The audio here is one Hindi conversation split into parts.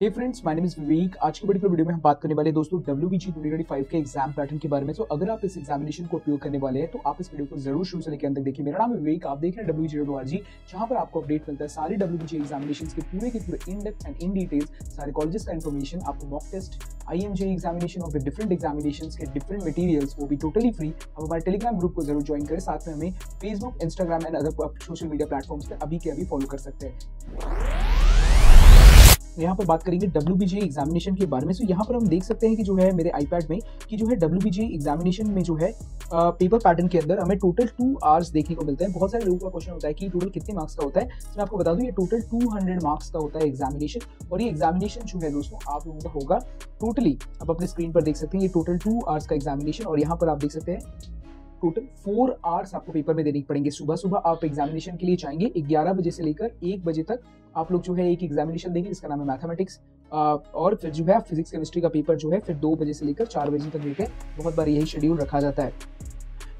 Hey friends, my name is Vivek. आज की बड़ी वीडियो में हम बात करने वाले हैं दोस्तों WBG 2025 के एग्जाम पैटर्न के बारे में। तो अगर आप इस एग्जामिनेशन को उपयोग करने वाले हैं तो आप इस वीडियो को जरूर शुरू से लेकर अंत तक देखिए। मेरा नाम है विवेक, आप देख रहे हैं WBG.org, जहां पर आपको अपडेट मिलता है सारी WBG एग्जामिनेशंस के पूरे in depth and in details, सारे कॉलेजेस का इन्फॉर्मेशन, आपको मॉक टेस्ट, IMJ एग्जामिनेशन और डिफरेंट एग्जामिनेशंस के डिफरेंट मटेरियल्स, वो भी टोटली फ्री। आप हमारे टेलीग्राम ग्रुप को जरूर ज्वाइन करें, साथ में हमें Facebook, Instagram and other social media platforms पे अभी के अभी फॉलो कर सकते हैं। यहाँ पर बात करेंगे WBG एग्जामिनेशन के बारे में। तो यहाँ पर हम देख सकते हैं कि जो है मेरे iPad में कि जो है WBG एग्जामिनेशन में जो है पेपर पैटर्न के अंदर हमें टोटल 2 आवर्स देखने को मिलते हैं। बहुत सारे लोगों का क्वेश्चन होता है कि टोटल कितने मार्क्स का होता है। तो मैं आपको बता दूं, ये टोटल 200 मार्क्स का होता है एग्जामिनेशन। और ये एग्जामिनेशन जो है दोस्तों आप लोगों का होगा टोटली, आप अपने स्क्रीन पर देख सकते हैं, ये टोटल 2 आवर्स का एग्जामिनेशन। और यहाँ पर आप देख सकते हैं टोटल 4 आवर्स आपको पेपर में देने पड़ेंगे। सुबह सुबह आप एग्जामिनेशन के लिए जाएंगे 11 बजे से लेकर 1 बजे तक आप लोग जो है एक एग्जामिनेशन देंगे जिसका नाम है मैथमेटिक्स। और फिर जो है फिजिक्स केमिस्ट्री का पेपर जो है फिर 2 बजे से लेकर 4 बजे तक देते हैं। बहुत बार यही शेड्यूल रखा जाता है।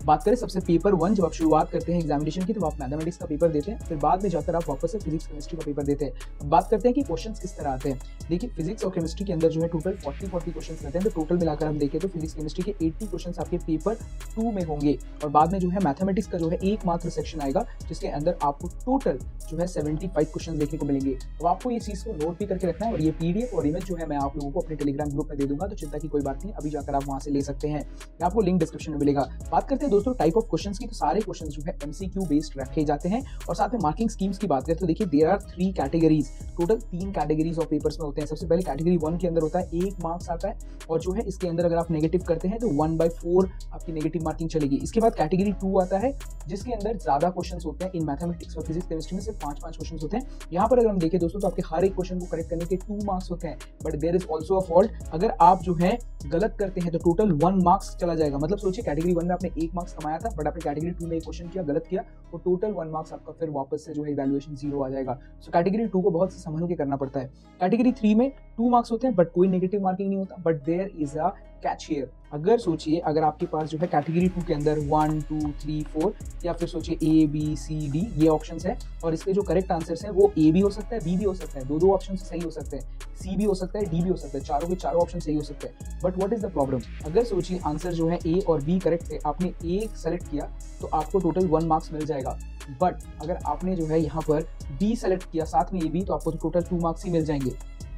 बात करें सबसे पेपर 1, जब आप शुरुआत करते हैं एग्जामिनेशन की तो आप मैथमेटिक्स का पेपर देते हैं, फिर बाद में जाकर आप वापस से फिजिक्स केमिस्ट्री का पेपर देते हैं। अब बात करते हैं कि क्वेश्चंस किस तरह आते हैं। देखिए, फिजिक्स और केमिस्ट्री के अंदर जो है टोटल 40 क्वेश्चंस रहते हैं। तो टोटल मिलाकर हम देखें तो फिजिक्स केमिस्ट्री के 80 क्वेश्चंस आपके पेपर 2 में होंगे। और बाद में जो है मैथमेटिक्स का जो है एकमात्र सेक्शन आएगा जिसके अंदर आपको टोटल जो है 75 क्वेश्चन देखने को मिलेंगे। तो आपको ये चीज को नोट भी करके रखना है। और ये PDF और इमेज जो है मैं आप लोगों को अपने टेलीग्राम ग्रुप में दे दूंगा, तो चिंता की कोई बात नहीं, अभी जाकर आप वहां से ले सकते हैं। आपको लिंक डिस्क्रिप्शन में मिलेगा। बात करते हैं दोस्तों टाइप ऑफ क्वेश्चन की, तो सारे क्वेश्चन जो है MCQ बेस्ड रखे जाते हैं। और साथ में मार्किंग स्कीम्स की बात करें तो देखिए there are 3 categories, total 3 categories of papers में होते हैं। सबसे पहले कैटेगरी 1 के अंदर होता है 1 मार्क्स आता है, और जो है इसके अंदर अगर आप नेगेटिव करते हैं तो 1/4 आपकी नेगेटिव मार्किंग चलेगी। इसके बाद कैटेगरी 2 आता है जिसके अंदर ज्यादा क्वेश्चन होते हैं। इन मैथमेटिक्स और फिजिक्स केमिस्ट्री में सिर्फ 5 क्वेश्चन होते हैं। यहाँ पर अगर हम देखें दोस्तों तो आपके हर एक क्वेश्चन को करेक्ट करने के 2 मार्क्स होते हैं। But there is also a fault, अगर आप जो है गलत करते हैं तो टोटल 1 मार्क्स चला जाएगा। मतलब सोचिए कैटेगरी 1 में आपने 1 मार्क्स कमाया था, बट आपने कैटेगरी 2 में एक क्वेश्चन किया, गलत किया, तो टोटल 1 मार्क्स आपका फिर वापस से जो है इवैल्यूएशन 0 आ जाएगा। सो कैटेगरी 2 को बहुत संभल के करना पड़ता है। कैटेगरी 3 में 2 मार्क्स होते हैं बट कोई नेगेटिव मार्किंग नहीं होता। But there is a catch here. अगर सोचिए अगर आपके पास जो है कैटेगरी 2 के अंदर 1, 2, 3, 4 या फिर सोचिए A, B, C, D ये ऑप्शंस है, और इसके जो करेक्ट आंसर्स हैं वो A भी हो सकता है, B भी हो सकता है, दो ऑप्शन सही हो सकते हैं, C भी हो सकता है, D भी हो सकता है, चारों के चारों ऑप्शन सही हो सकते हैं। But what is the problem, अगर सोचिए आंसर जो है A और B करेक्ट है, आपने A सेलेक्ट किया तो आपको टोटल 1 मार्क्स मिल जाएगा। बट अगर आपने जो है यहाँ पर B सेलेक्ट किया साथ में A भी, तो आपको टोटल 2 मार्क्स ही मिल जाएंगे।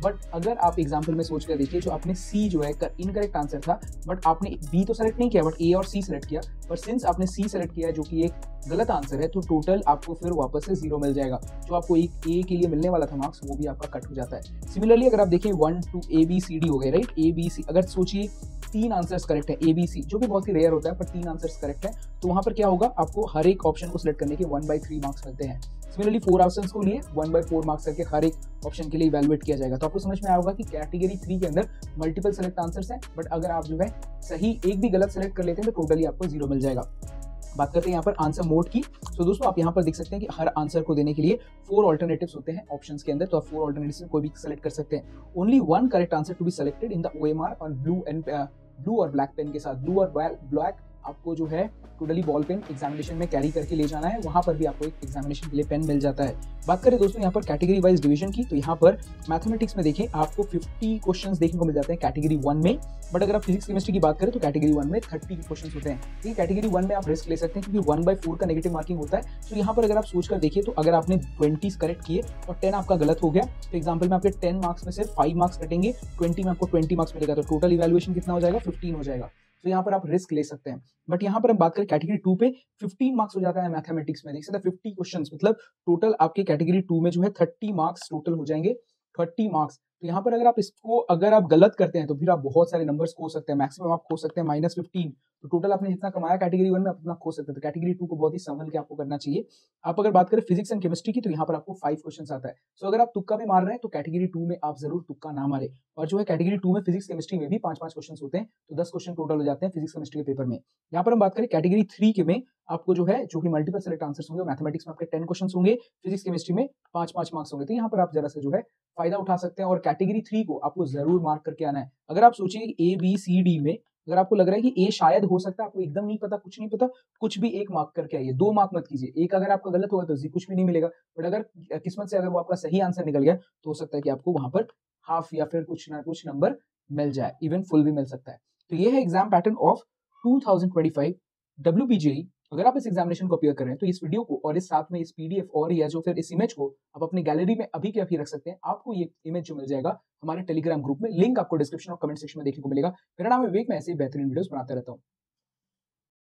बट अगर आप एग्जाम्पल में सोच कर देखिए, जो आपने C जो है इनकरेक्ट आंसर था, बट आपने B तो सेलेक्ट नहीं किया बट A और C सेलेक्ट किया, पर सिंस आपने C सेलेक्ट किया है जो कि एक गलत आंसर है, तो टोटल आपको फिर वापस से 0 मिल जाएगा। जो आपको एक A के लिए मिलने वाला था मार्क्स वो भी आपका कट हो जाता है। सिमिलरली अगर आप देखिए 1, 2 A, B, C, D हो गए, राइट, A, B, C, अगर सोचिए 3 आंसर्स करेक्ट है A, B, C, जो कि बहुत ही रेयर होता है, पर 3 आंसर्स करेक्ट है, तो वहां पर क्या होगा, आपको हर एक ऑप्शन को सिलेक्ट करने के 1/3 मार्क्स मिलते हैं। सिमिलरली 4 ऑप्शंस को लिए 1/4 मार्क्स करके हर एक ऑप्शन के लिए इवैल्यूएट किया जाएगा। तो आपको समझ में आया होगा कि कैटेगरी 3 के अंदर मल्टीपल सेलेक्ट आंसर्स हैं, बट अगर आप जो है सही एक भी गलत सेलेक्ट कर लेते हैं तो टोटली आपको 0 मिल जाएगा। बात करते हैं यहाँ पर आंसर मोड की। तो दोस्तों आप यहाँ पर देख सकते हैं कि हर आंसर को देने के लिए 4 ऑल्टरनेटिव्स होते हैं ऑप्शंस के अंदर, तो आप 4 ऑल्टरनेटिव्स में कोई भी सेलेक्ट कर सकते हैं। Only 1 correct answer to be selected in the OMR और ब्लू और ब्लैक पेन के साथ। ब्लू और ब्लैक आपको जो है टोटली बॉल पेन एग्जामिनेशन में कैरी करके ले जाना है, वहां पर भी आपको एक एग्जामिनेशन के लिए पेन मिल जाता है। बात करें दोस्तों यहाँ पर कैटेगरी वाइज डिवीजन की, तो यहाँ पर मैथमेटिक्स में देखें आपको 50 क्वेश्चंस देखने को मिल जाते हैं कैटेगरी 1 में। बट अगर आप फिजिक्स केमिस्ट्री की बात करें तो कैटेगरी 1 में 30 क्वेश्चंस होते हैं। ठीक है, कैटेगरी 1 में आप रिस्क ले सकते हैं क्योंकि 1/4 का नेगेटिव मार्किंग होता है। तो यहाँ पर अगर आप सोच कर देखिए तो अगर आपने 20 करेक्ट किए और 10 आपका गलत हो गया, तो एग्जाम्पल में आपके 10 मार्क्स में से 5 मार्क्स कटेंगे, 20 में आपको 20 मार्क्स मिलेगा, तो टोटल इवैल्यूएशन कितना हो जाएगा, 15 हो जाएगा। तो यहाँ पर आप रिस्क ले सकते हैं। बट यहाँ पर हम बात करें कैटेगरी 2 पे 15 मार्क्स हो जाता है मैथमेटिक्स में, देख सकते हैं 50 क्वेश्चंस, मतलब टोटल आपके कैटेगरी 2 में जो है 30 मार्क्स टोटल हो जाएंगे, 30 मार्क्स। तो यहाँ पर अगर आप इसको अगर आप गलत करते हैं तो फिर आप बहुत सारे नंबर्स खो सकते हैं, मैक्सिमम आप खो सकते हैं -15। तो टोटल आपने जितना कमाया कैटेगरी 1 में आप उतना खो सकते हैं। तो कैटेगरी 2 को बहुत ही संभल के आपको करना चाहिए। आप अगर बात करें फिजिक्स एंड केमिस्ट्री की, तो यहाँ पर आपको 5 क्वेश्चन आता है। सो अगर आप तुक्का भी मार रहे हैं तो कैटेगरी 2 में आप जरूर तुक्का ना मारे। और जो है कैटेगरी 2 में फिजिक्स केमिस्ट्री में भी 5 क्वेश्चन होते हैं, तो 10 क्वेश्चन टोटल हो जाते हैं फिजिक्स केमिस्ट्री के पेपर में। यहाँ पर हम बात करें कैटेगरी 3 के में आपको जो है जो कि मल्टीपल सेलेक्ट आंसर्स होंगे, मैथमेटिक्स में आपके 10 क्वेश्चन होंगे, फिजिक्स केमिस्ट्री में 5 मार्क्स होंगे। तो यहाँ पर आप जरा सा जो है फायदा उठा सकते हैं। और कैटेगरी 3 को आपको जरूर मार्क करके आना है। अगर आप सोचिए A, B, C, D में अगर आपको लग रहा है कि A शायद हो सकता है, आपको एकदम नहीं पता, कुछ नहीं पता, कुछ भी एक मार्क करके आइए, 2 मार्क मत कीजिए। एक अगर आपका गलत होगा तो कुछ भी नहीं मिलेगा, बट अगर किस्मत से अगर वो आपका सही आंसर निकल गया तो हो सकता है कि आपको वहां पर हाफ या फिर कुछ ना कुछ नंबर मिल जाए, इवन फुल भी मिल सकता है। तो ये है एग्जाम पैटर्न ऑफ 2025 WPGE। अगर आप इस एग्जामिनेशन को अपीयर कर रहे हैं तो इस वीडियो को और इस साथ में इस पीडीएफ और या जो फिर इस इमेज को आप अपनी गैलरी में अभी के अभी रख सकते हैं। आपको ये इमेज जो मिल जाएगा हमारे टेलीग्राम ग्रुप में, लिंक आपको डिस्क्रिप्शन और कमेंट सेक्शन में देखने को मिलेगा। मेरा नाम है विवेक, मैं ऐसे ही बेहतरीन वीडियोस बनाता रहता हूँ।